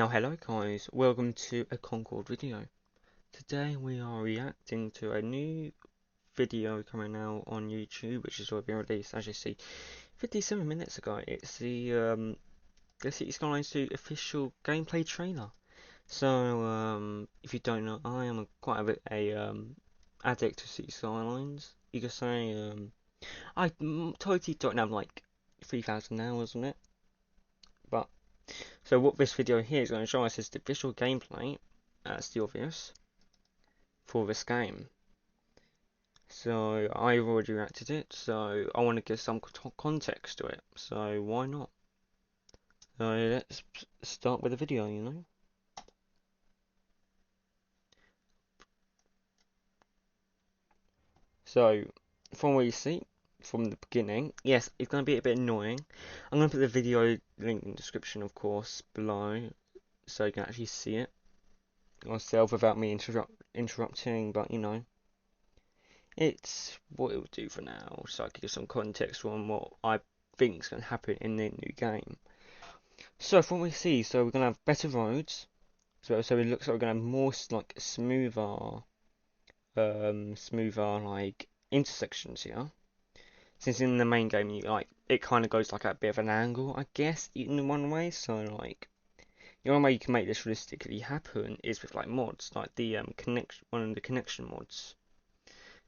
Now hello guys, welcome to a Concorde video. Today we are reacting to a new video coming out on YouTube, which has already been released, as you see, 57 minutes ago. It's the City Skylines 2 official gameplay trailer. So if you don't know, I am quite a addict to City Skylines. You could say totally don't have like 3,000 hours on it, but so what this video here is going to show us is the visual gameplay, as the obvious, for this game. So I've already reacted to it, so I want to give some context to it, so why not? So let's start with the video, you know? So, from what you see, from the beginning, yes, it's going to be a bit annoying. I'm going to put the video link in the description, of course, below, so you can actually see it yourself without me interrupting, but you know, it's what it will do for now, so I can give some context on what I think is going to happen in the new game. So from what we see, so we're going to have better roads, so it looks like we're going to have more like smoother like intersections here. Since in the main game, you like it kind of goes like at a bit of an angle, I guess, in one way. So like the only way you can make this realistically happen is with like mods, like the one of the connection mods.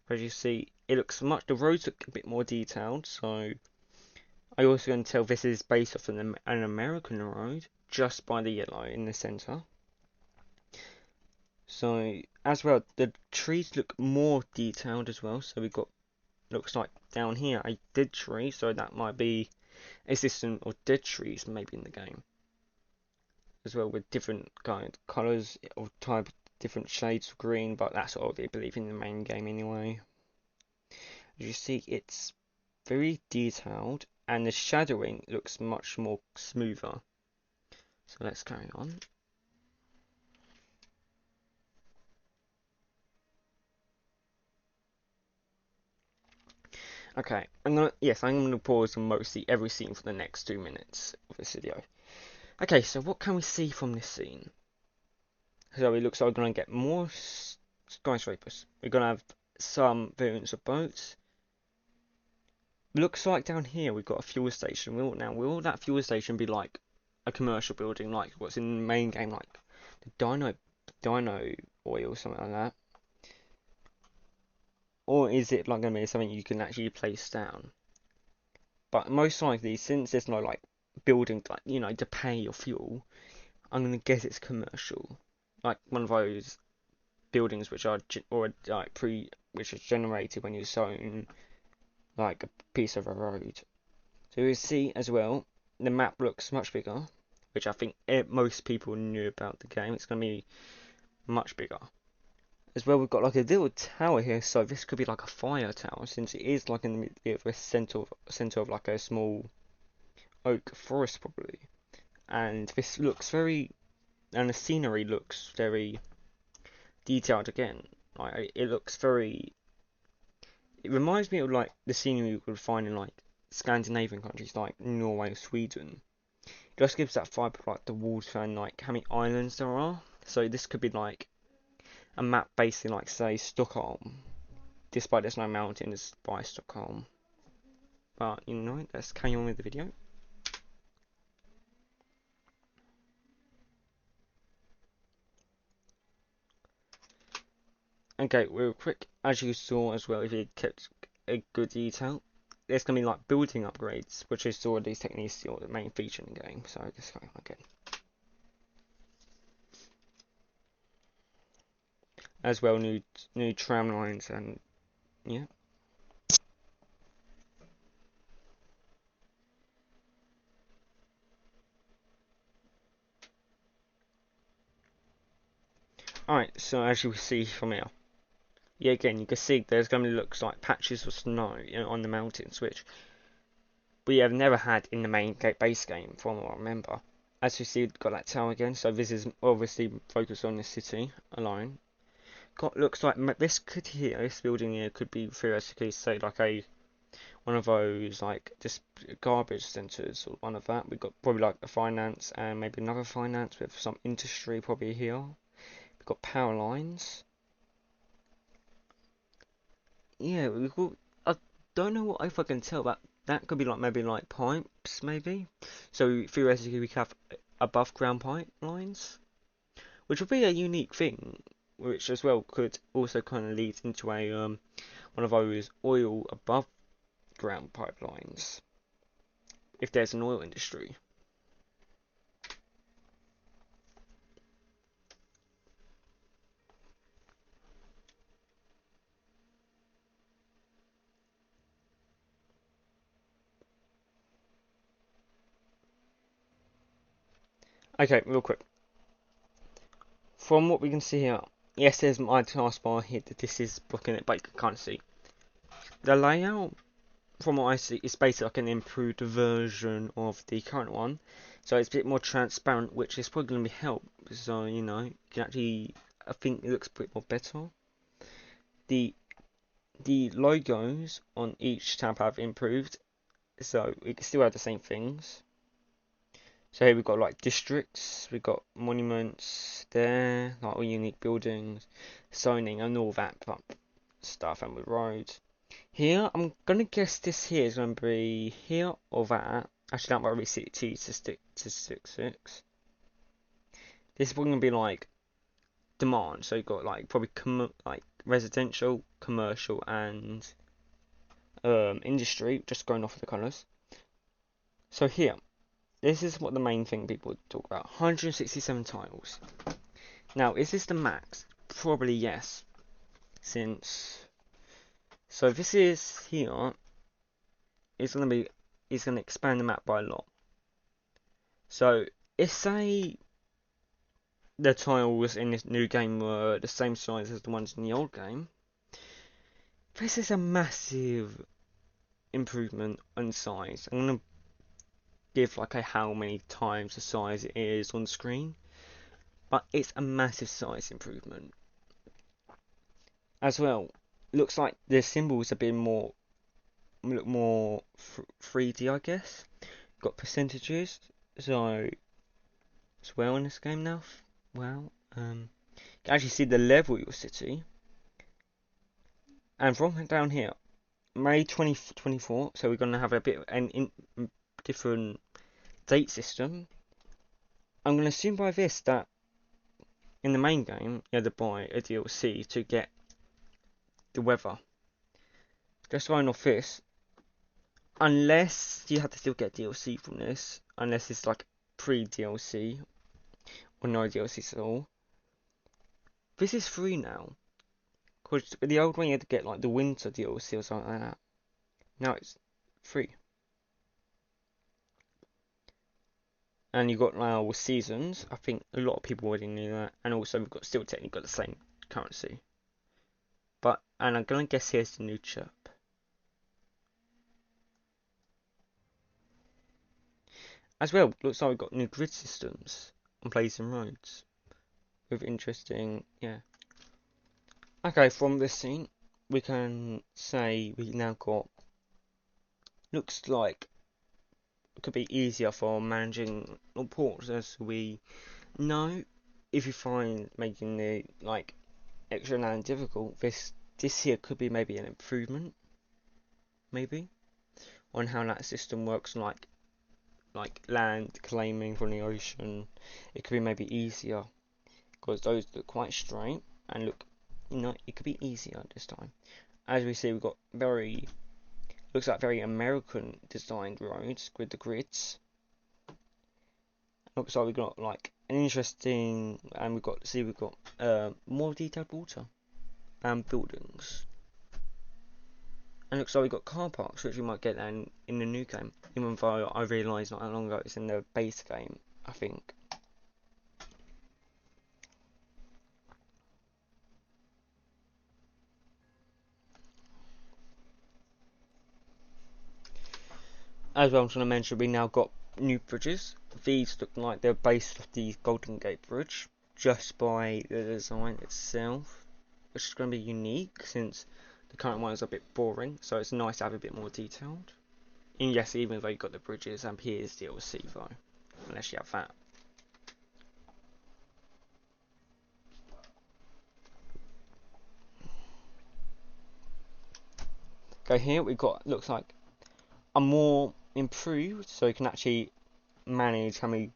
As you see, the roads look a bit more detailed. So I also can tell this is based off an American road just by the yellow in the center. So as well, the trees look more detailed as well. So we've got, looks like down here a dead tree, so that might be a system of dead trees maybe in the game as well, with different kind of colors or type, different shades of green, but that's what they believe in the main game anyway. As you see, it's very detailed and the shadowing looks much more smoother. So let's carry on. Okay, I'm gonna pause on mostly every scene for the next 2 minutes of this video. Okay, so what can we see from this scene? So it looks like we're gonna get more skyscrapers. We're gonna have some variants of boats. Looks like down here we've got a fuel station. Will that fuel station be like a commercial building, like what's in the main game, like the Dino oil or something like that? Or is it like going to be something you can actually place down? But most likely, since there's no like building, like, you know, to pay your fuel, I'm going to guess it's commercial, like one of those buildings which are which is generated when you're sowing like a piece of a road. So you see as well, the map looks much bigger, which I think most people knew about the game. It's going to be much bigger. As well, we've got like a little tower here, so this could be like a fire tower, since it is like in the center of like a small oak forest probably. And this looks and the scenery looks very detailed again. Like it looks very. It reminds me of like the scenery you would find in like Scandinavian countries like Norway or Sweden. It just gives that vibe of like the water and like how many islands there are. So this could be like a map based in like say Stockholm, despite there's no mountains by Stockholm. But you know, let's carry on with the video. Okay, real quick, as you saw as well, if you kept a good detail, there's gonna be like building upgrades, which is sort of these techniques the main feature in the game. So just go again. As well, new tram lines and yeah. Alright, so as you see from here, yeah, again, you can see there's going to looks like patches of snow, you know, on the mountains, which we have never had in the main base game, from what I remember. As you see, we've got that tower again, so this is obviously focused on the city alone. Looks like this building here could be theoretically say like a one of those like just garbage centres or one of that. We've got probably like a finance and maybe another finance with some industry probably here. We've got power lines. Yeah, we've got, I don't know what if I can tell, but that could be like maybe like pipes maybe. So theoretically we could have above ground pipelines, which would be a unique thing, which as well could also kind of lead into a one of those oil above ground pipelines if there's an oil industry. Okay, real quick. From what we can see here, yes, there's my taskbar here that this is blocking it, but you can kind of see the layout. From what I see, is basically like an improved version of the current one, so it's a bit more transparent, which is probably going to be help. So you know, you can actually, I think it looks a bit more better. The the logos on each tab have improved, so we can still have the same things. So here we've got like districts, we've got monuments there, like all unique buildings, zoning and all that stuff, and with roads. Here, I'm gonna guess this here is gonna be here or that. Actually, that might be CT to stick to 66. This is probably gonna be like demand. So you've got like probably like residential, commercial, and industry. Just going off of the colours. So here, this is what the main thing people talk about. 167 tiles. Now, is this the max? Probably yes. So this is here. It's gonna expand the map by a lot. So if say the tiles in this new game were the same size as the ones in the old game, this is a massive improvement in size. I'm gonna give like a how many times the size it is on screen, but it's a massive size improvement. As well, looks like the symbols have been look more 3D, I guess. Got percentages, so as well in this game now. Well, you can actually see the level of your city. And from down here, May 2024, so we're going to have a bit of an different date system. I'm going to assume by this that in the main game, you had to buy a DLC to get the weather. Just going off this, unless you have to still get DLC from this, unless it's like pre-DLC or no DLCs at all. This is free now. Because the old one you had to get like the winter DLC or something like that. Now it's free. And you got now seasons. I think a lot of people already knew that. And also we've got still technically got the same currency. And I'm gonna guess here's the new chirp. As well, looks like we've got new grid systems on places and roads. With interesting, yeah. Okay, from this scene, we can say we now got, looks like it could be easier for managing ports, as we know. If you find making the like extra land difficult, this here could be maybe an improvement, maybe, on how that system works, like land claiming from the ocean. It could be maybe easier because those look quite straight and look, you know, it could be easier this time. As we see, we've got looks like very American designed roads with the grids. Looks like we've got like an interesting, and we've got more detailed water and buildings. And looks like we've got car parks, which we might get in the new game, even though I realised not that long ago it's in the base game, I think. As well, I'm trying to mention we now got new bridges. These look like they're based off the Golden Gate Bridge, just by the design itself, which is going to be unique since The current one is a bit boring, so it's nice to have a bit more detailed. And yes, even though you've got the bridges and piers DLC though, unless you have that. Go here, we've got, looks like, a more improved, so you can actually manage how many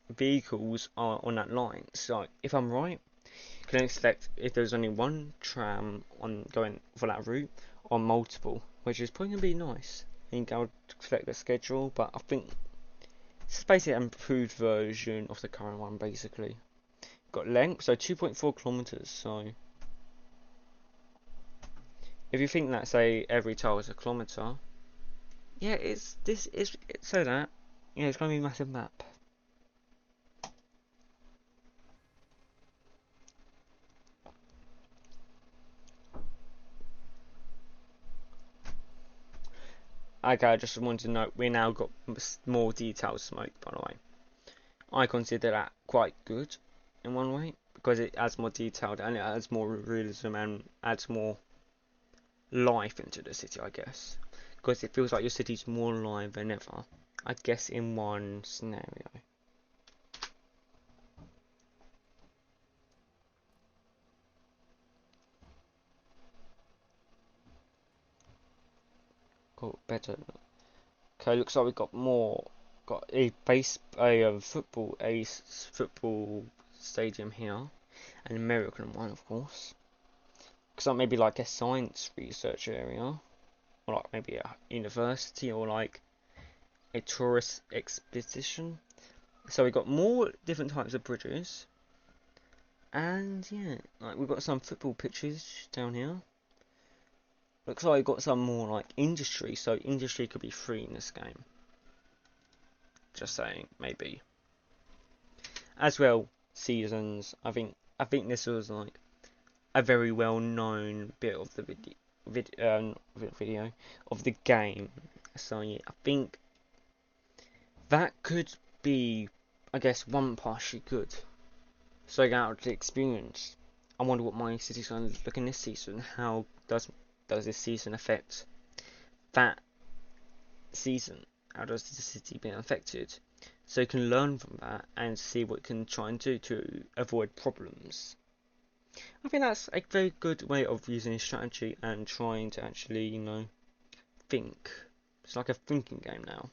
vehicles are on that line. So if I'm right, you can select if there's only one tram on going for that route or multiple, which is probably gonna be nice. And you can go select the schedule, but I think it's basically an improved version of the current one. Basically, got length, so 2.4 kilometers. So if you think that, say, every tile is a kilometer, yeah, it's this is so that yeah, it's gonna be a massive map. Okay, I just wanted to note we now got more detailed smoke, by the way. I consider that quite good in one way because it adds more detailed and it adds more realism and adds more life into the city, I guess. Because it feels like your city's more alive than ever, I guess, in one scenario. Got better. Okay, looks like we've got more. Got a football stadium here, an American one, of course. Because that may be like a science research area, or like maybe a university, or like a tourist expedition. So we've got more different types of bridges, and yeah, like we've got some football pitches down here. Looks like we've got some more like industry, so industry could be free in this game. Just saying, maybe. As well, seasons. I think this was like a very well known bit of the video of the game. So yeah, I think that could be, I guess, one partially good. So out of the experience, I wonder what my city's going to look in this season. How does this season affect that season? How does the city being affected? So you can learn from that and see what you can try and do to avoid problems. I think that's a very good way of using strategy and trying to actually, think. It's like a thinking game now.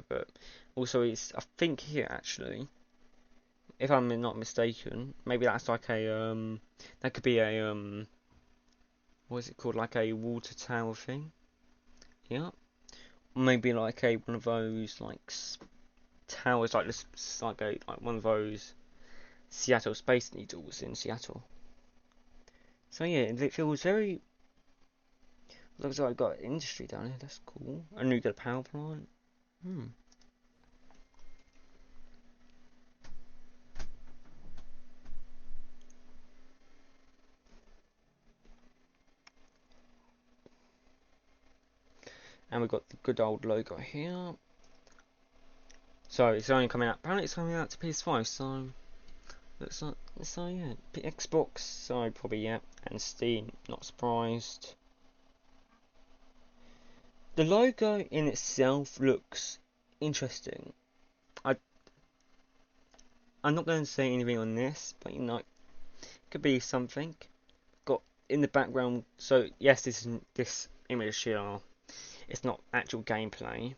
But also, I think here actually, if I'm not mistaken, maybe that's like that could be a what is it called? Like a water tower thing. Yeah. Maybe like one of those like towers, like this, like one of those Seattle Space Needles in Seattle. So yeah, it feels very. Looks like I've got industry down here. That's cool. A nuclear power plant. Hmm. And we've got the good old logo here. So it's only coming out. Apparently, it's coming out to PS5. So looks like so yeah. Xbox. So probably yeah. And Steam. Not surprised. The logo in itself looks interesting. I I'm not going to say anything on this, but it could be something. Got in the background. So yes, this image here. It's not actual gameplay,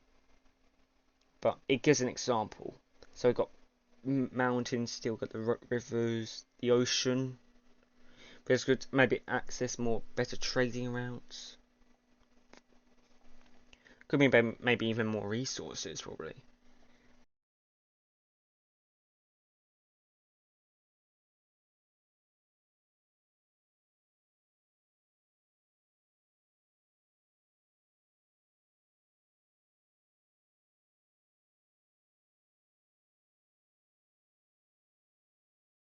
but it gives an example. So we've got mountains, still got the rivers, the ocean. But it's good to maybe access more better trading routes. Could be maybe even more resources, probably.